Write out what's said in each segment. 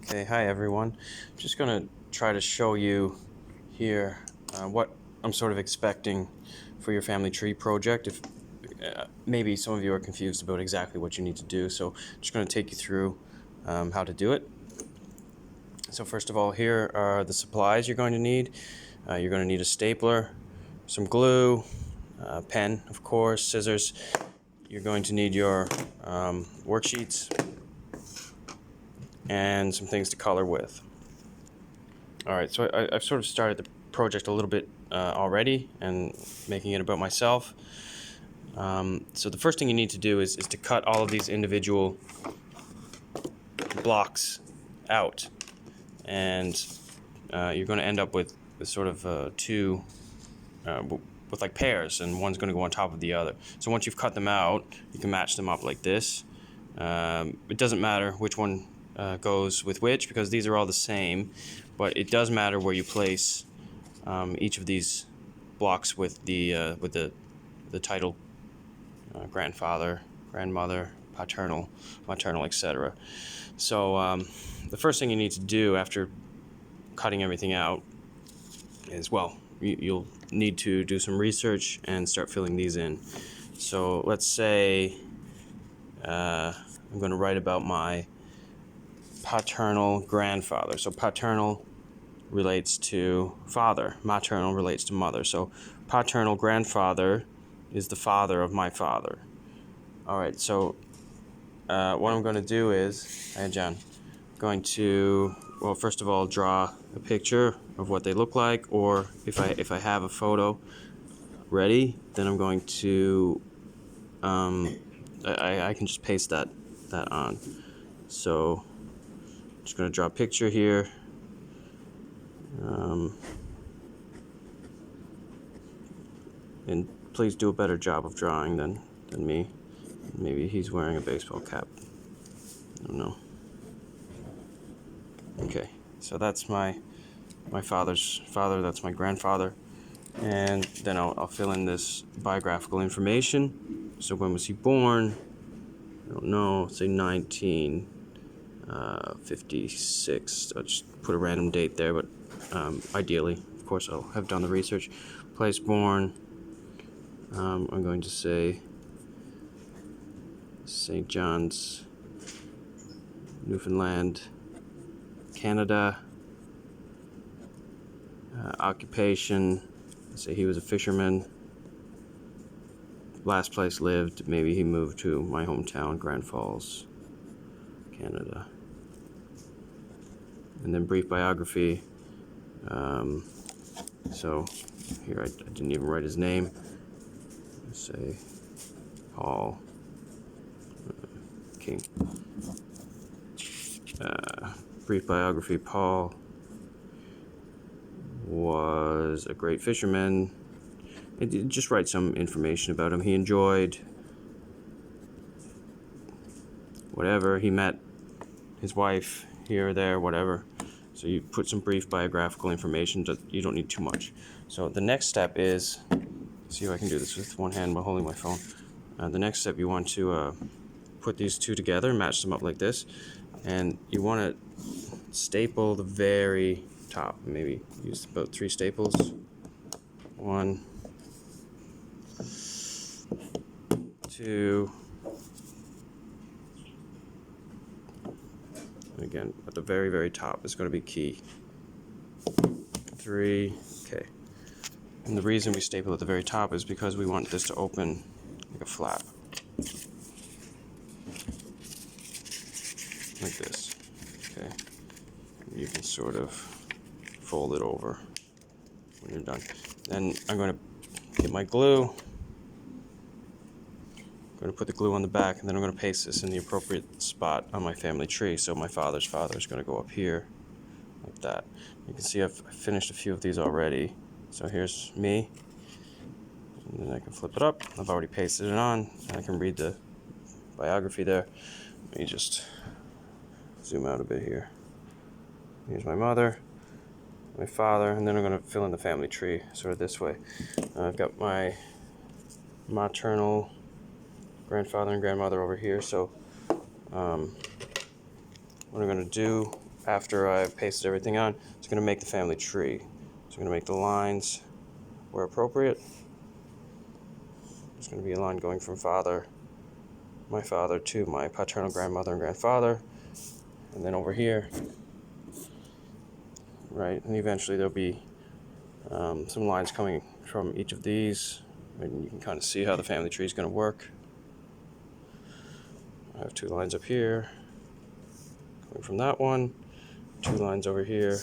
Okay, hi everyone. I'm just going to try to show you here what I'm sort of expecting for your family tree project. If maybe some of you are confused about exactly what you need to do, so I'm just going to take you through how to do it. So first of all, here are the supplies you're going to need. You're going to need a stapler, some glue, pen, of course, scissors. You're going to need your worksheets and some things to color with. Alright, so I've sort of started the project a little bit already and making it about myself. So the first thing you need to do is to cut all of these individual blocks out, and you're going to end up with sort of two with like pairs, and one's going to go on top of the other. So once you've cut them out, you can match them up like this. It doesn't matter which one goes with which, because these are all the same, but it does matter where you place each of these blocks with the title grandfather, grandmother, paternal, maternal, etc. So the first thing you need to do after cutting everything out is, well, you'll need to do some research and start filling these in. So let's say I'm going to write about my paternal grandfather. So paternal relates to father, maternal relates to mother. So paternal grandfather is the father of my father. All right, so what I'm going to do is, hey John, going to, well, first of all, draw a picture of what they look like, or if I have a photo ready, then I'm going to I can just paste that on. So I'm just going to draw a picture here. And please do a better job of drawing than me. Maybe he's wearing a baseball cap. I don't know. Okay, so that's my father's father, that's my grandfather. And then I'll fill in this biographical information. So when was he born? I don't know, say 1956. I'll just put a random date there, but ideally, of course, I'll have done the research. Place born, I'm going to say St. John's, Newfoundland, Canada. Occupation, let's say he was a fisherman. Last place lived, maybe he moved to my hometown, Grand Falls, Canada. And then brief biography. So here I didn't even write his name. Let's say Paul King. Brief biography. Paul was a great fisherman. Just write some information about him. He enjoyed whatever. He met his wife here or there, whatever. So you put some brief biographical information. You don't need too much. So the next step is, see if I can do this with one hand while holding my phone. The next step, you want to put these two together, match them up like this, and you want to staple the very top. Maybe use about 3 staples. 1, 2, again at the very, very top is going to be key. 3, okay. And the reason we staple at the very top is because we want this to open like a flap, like this. Okay, you can sort of fold it over when you're done. Then I'm going to get my glue. I'm going to put the glue on the back, and then I'm going to paste this in the appropriate spot on my family tree. So my father's father is going to go up here, like that. You can see I've finished a few of these already. So here's me, and then I can flip it up. I've already pasted it on, and I can read the biography there. Let me just zoom out a bit here. Here's my mother, my father, and then I'm going to fill in the family tree sort of this way. I've got my maternal grandfather and grandmother over here. So what I'm going to do after I've pasted everything on, it's going to make the family tree. So I'm going to make the lines where appropriate. There's going to be a line going from my father to my paternal grandmother and grandfather, and then over here, right, and eventually there'll be some lines coming from each of these, and you can kind of see how the family tree is going to work. I have 2 lines up here coming from that one, 2 lines over here,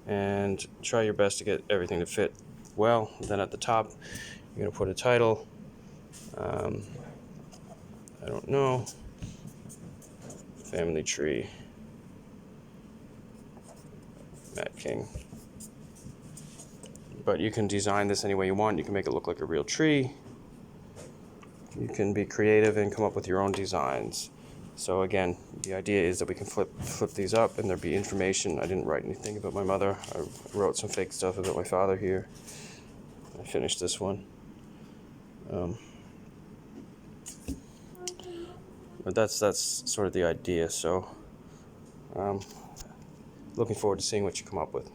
and try your best to get everything to fit well. Then at the top, you're going to put a title. I don't know. Family tree. Matt King. But you can design this any way you want. You can make it look like a real tree. You can be creative and come up with your own designs. So again, the idea is that we can flip these up and there'll be information. I didn't write anything about my mother. I wrote some fake stuff about my father here. I finished this one. But that's sort of the idea. So looking forward to seeing what you come up with.